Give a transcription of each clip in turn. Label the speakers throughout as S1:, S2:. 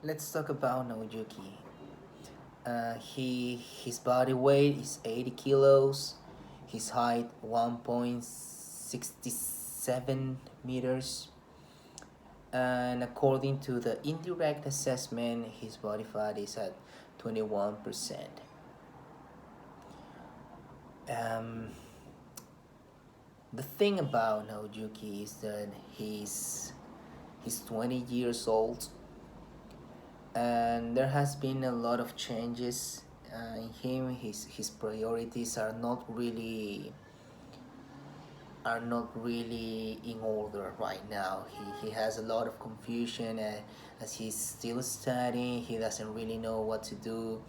S1: Let's talk about Nojiki. His body weight is 80 kilos. His height 1.67 meters. And according to the indirect assessment, his body fat is at 21%. Um, the thing about Naojuki is that he's 20 years old, and there has been a lot of changes in him. His priorities are not really in order right now. He has a lot of confusion, as he's still studying. He doesn't really know what to do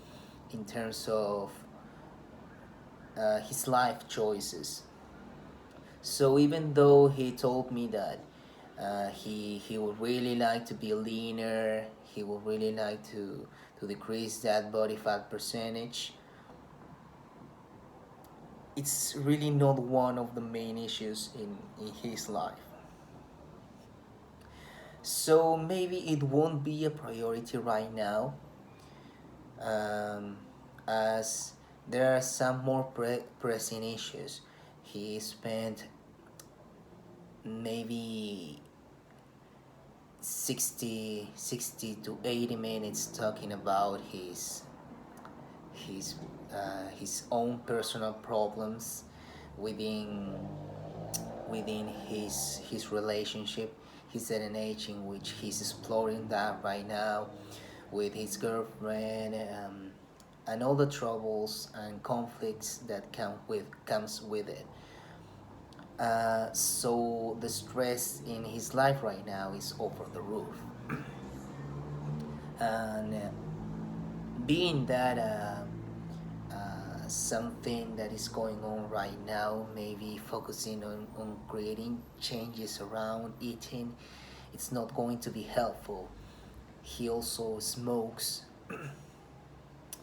S1: in terms of his life choices. So even though he told me that he would really like to be leaner, he would really like to decrease that body fat percentage, it's really not one of the main issues in his life. So maybe it won't be a priority right now, um, as there are some more pressing issues. He spent maybe 60 to 80 minutes talking about his his own personal problems within his relationship. He's at an age in which he's exploring that right now with his girlfriend, and all the troubles and conflicts that comes with it. So the stress in his life right now is over the roof, and being that something that is going on right now, maybe focusing on creating changes around eating, it's not going to be helpful. He also smokes,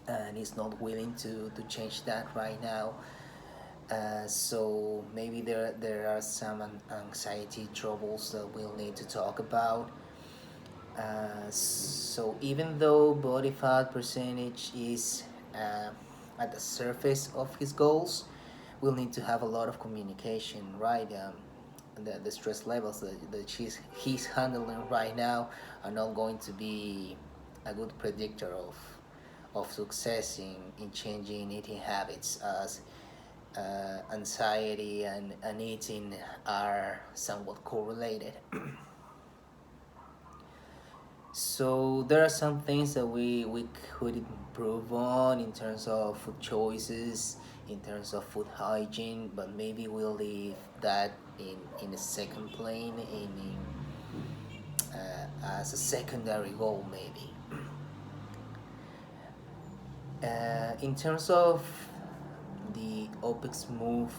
S1: and he's not willing to change that right now. So maybe there are some anxiety troubles that we'll need to talk about. So even though body fat percentage is uh, at the surface of his goals, we'll need to have a lot of communication, right? The stress levels that he's handling right now are not going to be a good predictor of success in changing eating habits, as anxiety and eating are somewhat correlated. So there are some things that we could improve on in terms of food choices, in terms of food hygiene, but maybe we'll leave that in a second plane, as a secondary goal, maybe. In terms of the OPEX move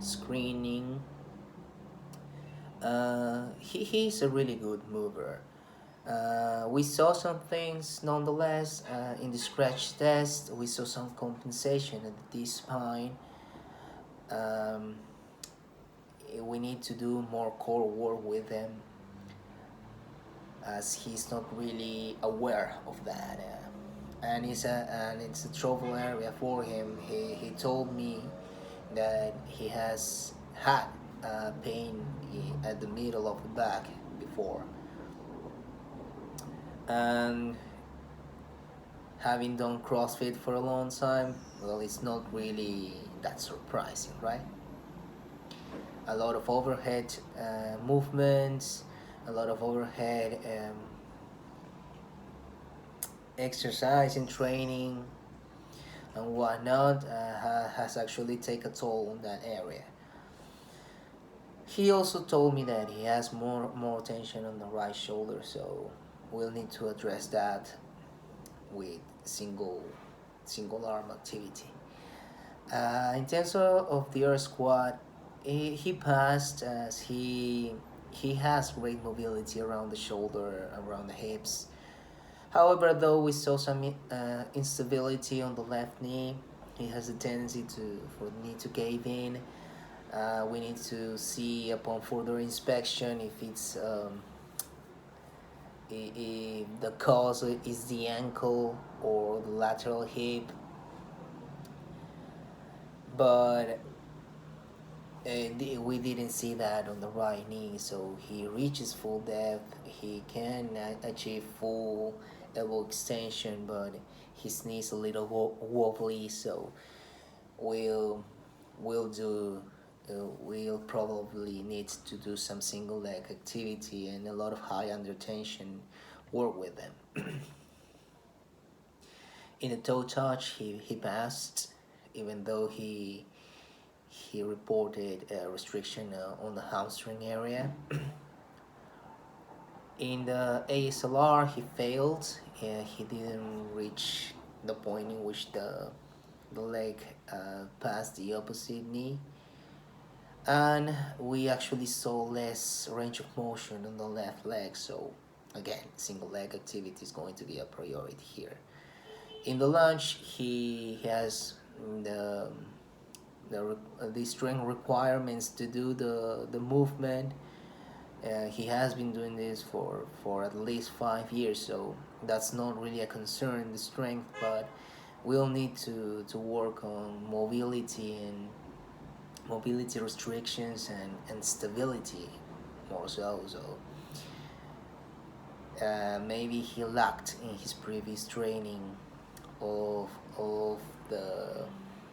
S1: screening, he's a really good mover. We saw some things nonetheless in the scratch test. We saw some compensation at the spine. Um, we need to do more core work with him, as he's not really aware of that. And it's a trouble area for him. He told me that he has had pain at the middle of the back before, and having done CrossFit for a long time, well, it's not really that surprising, right? A lot of overhead movements, a lot of overhead exercise and training and whatnot has actually taken a toll on that area. He also told me that he has more tension on the right shoulder, so we'll need to address that with single arm activity. In terms of the air squat, he passed, as he has great mobility around the shoulder, around the hips. However, though, we saw some instability on the left knee. He has a tendency for the knee to cave in. We need to see upon further inspection if the cause is the ankle or the lateral hip, but we didn't see that on the right knee. So he reaches full depth, he can achieve full elbow extension, but his knee's a little wobbly, so we'll we'll do we'll probably need to do some single leg activity and a lot of high under tension work with them. In the toe touch, he passed, even though he reported a restriction on the hamstring area. In the ASLR, he failed. He didn't reach the point in which the leg passed the opposite knee, and we actually saw less range of motion on the left leg. So again, single leg activity is going to be a priority here. In the lunge, he has the the strength requirements to do the movement. He has been doing this for at least 5 years, so that's not really a concern, the strength, but we'll need to work on mobility and mobility restrictions and stability more so. So maybe he lacked in his previous training of the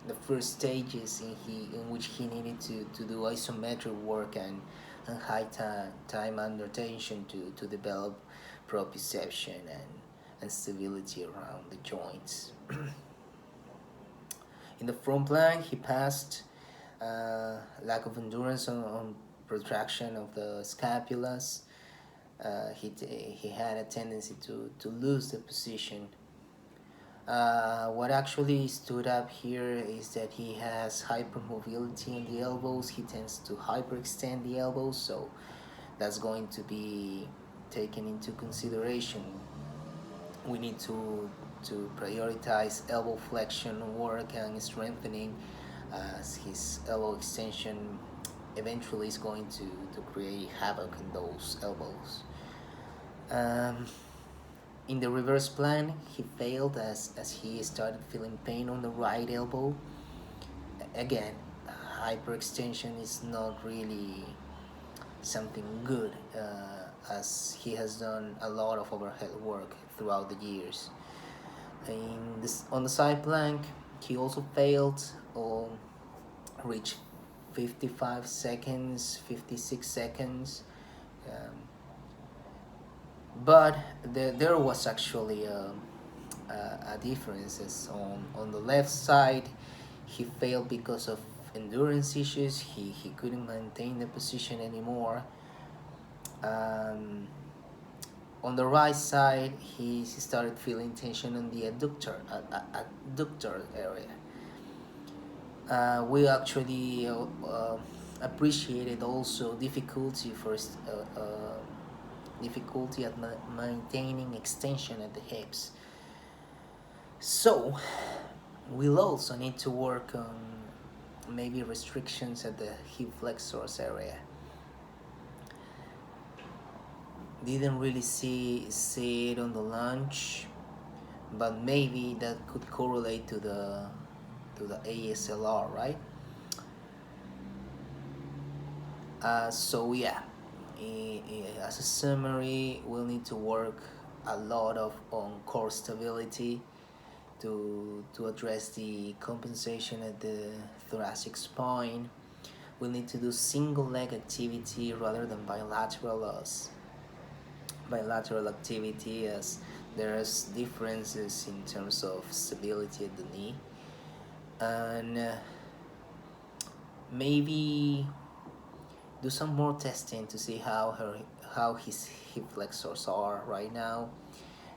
S1: the first stages in which he needed to do isometric work and high time under tension to develop proprioception and stability around the joints. In the front plank, he passed lack of endurance on protraction of the scapulas. He had a tendency to lose the position. What actually stood up here is that he has hypermobility in the elbows. He tends to hyperextend the elbows, so that's going to be taken into consideration. We need to prioritize elbow flexion work and strengthening, as his elbow extension eventually is going to create havoc in those elbows. In the reverse plan, he failed as he started feeling pain on the right elbow. Again, hyperextension is not really something good, as he has done a lot of overhead work throughout the years. On the side plank, he also failed or reached 55 seconds, 56 seconds. But there was actually a difference. On the left side, he failed because of endurance issues. He couldn't maintain the position anymore. On the right side, he started feeling tension on the adductor area. We actually appreciated also difficulty at maintaining extension at the hips. So we'll also need to work on maybe restrictions at the hip flexors area. Didn't really see it on the lunge, but maybe that could correlate to the ASLR, right? So yeah, as a summary, we'll need to work a lot on core stability to address the compensation at the thoracic spine. We'll need to do single leg activity rather than bilateral activity, as there's differences in terms of stability at the knee. And maybe do some more testing to see how his hip flexors are right now.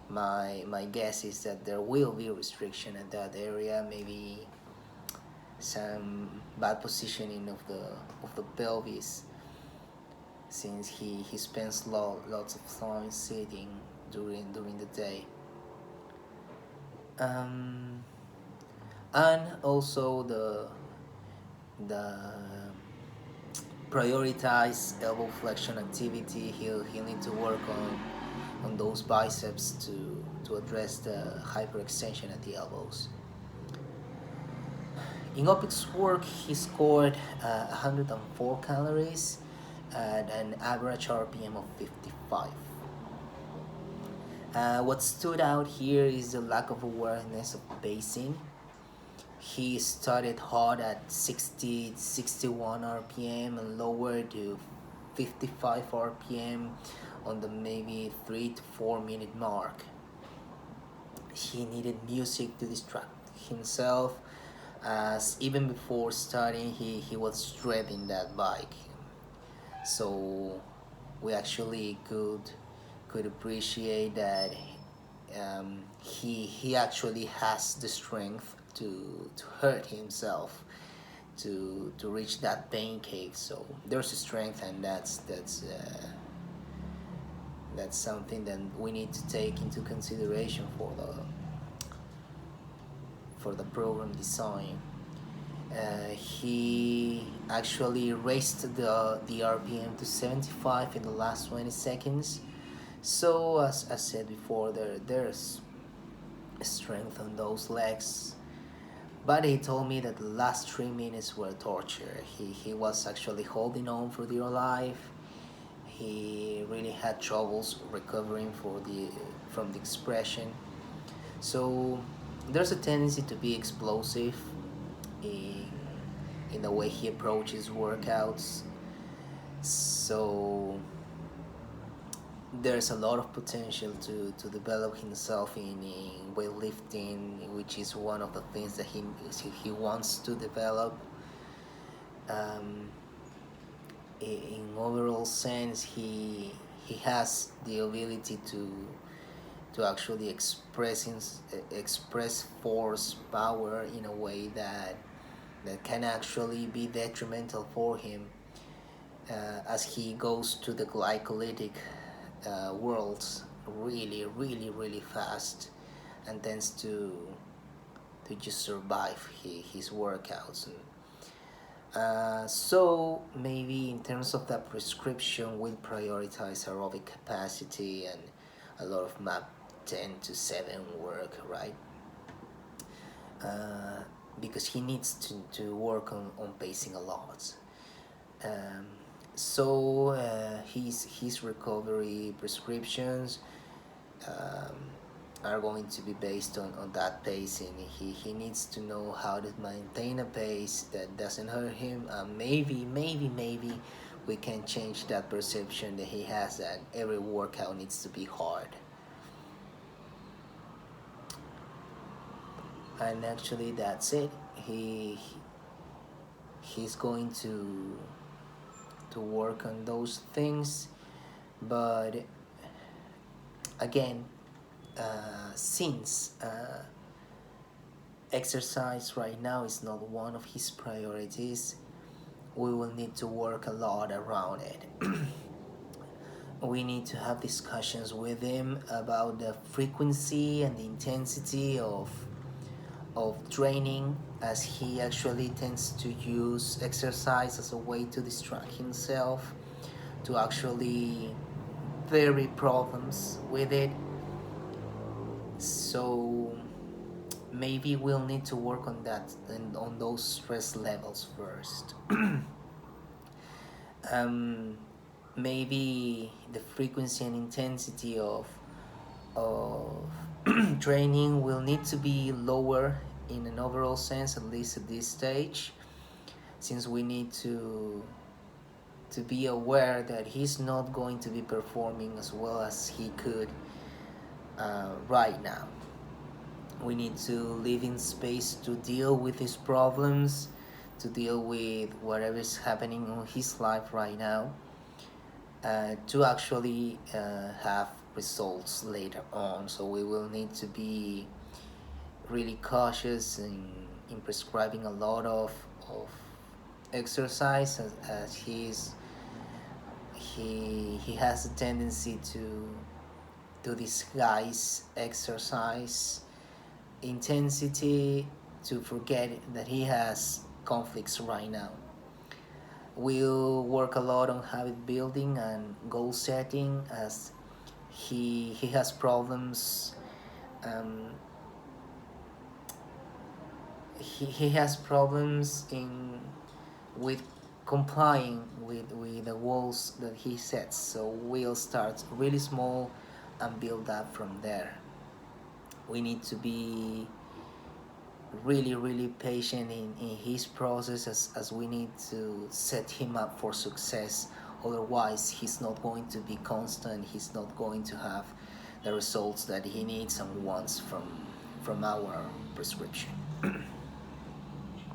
S1: My guess is that there will be restriction at that area, maybe some bad positioning of the pelvis, since he spends lots of time sitting during the day. And also the prioritize elbow flexion activity. He'll need to work on those biceps to address the hyperextension at the elbows. In OPEX work, he scored 104 calories at an average RPM of 55. What stood out here is the lack of awareness of pacing. He started hot at 60, 61 RPM and lowered to 55 RPM on the maybe 3 to 4 minute mark. He needed music to distract himself, as even before starting he was dreading that bike. So we actually could appreciate that he actually has the strength to hurt himself to reach that pain cave. So there's a strength, and that's something that we need to take into consideration for the program design. He actually raised the RPM to 75 in the last 20 seconds. So as I said before, there's strength on those legs. But he told me that the last 3 minutes were torture. He was actually holding on for dear life. He really had troubles recovering from the expression. So there's a tendency to be explosive in in the way he approaches workouts. So there's a lot of potential to develop himself in weightlifting, which is one of the things that he wants to develop. Um, in overall sense, he has the ability to actually express force power in a way that can actually be detrimental for him as he goes to the glycolytic worlds really fast and tends to just survive his workouts. So maybe in terms of that prescription, we'll prioritize aerobic capacity and a lot of map 10 to 7 work, right? Because he needs to work on pacing a lot. Um, so his recovery prescriptions um, are going to be based on that pacing. He needs to know how to maintain a pace that doesn't hurt him. Maybe we can change that perception that he has that every workout needs to be hard. And actually, that's it. He's going to work on those things, but again, since exercise right now is not one of his priorities, we will need to work a lot around it. We need to have discussions with him about the frequency and the intensity of training, as he actually tends to use exercise as a way to distract himself, to actually vary problems with it. So maybe we'll need to work on that and on those stress levels first. um, Maybe the frequency and intensity of training will need to be lower in an overall sense, at least at this stage, since we need to be aware that he's not going to be performing as well as he could right now. We need to live in space to deal with his problems, to deal with whatever is happening in his life right now, to actually have results later on. So we will need to be really cautious in prescribing a lot of exercise, as he has a tendency to disguise exercise intensity, to forget that he has conflicts right now. We'll work a lot on habit building and goal setting, as he has problems. Um, he has problems in with complying with the goals that he sets. So we'll start really small and build up from there. We need to be really patient in his process, as we need to set him up for success. Otherwise he's not going to be constant, he's not going to have the results that he needs and wants from our prescription.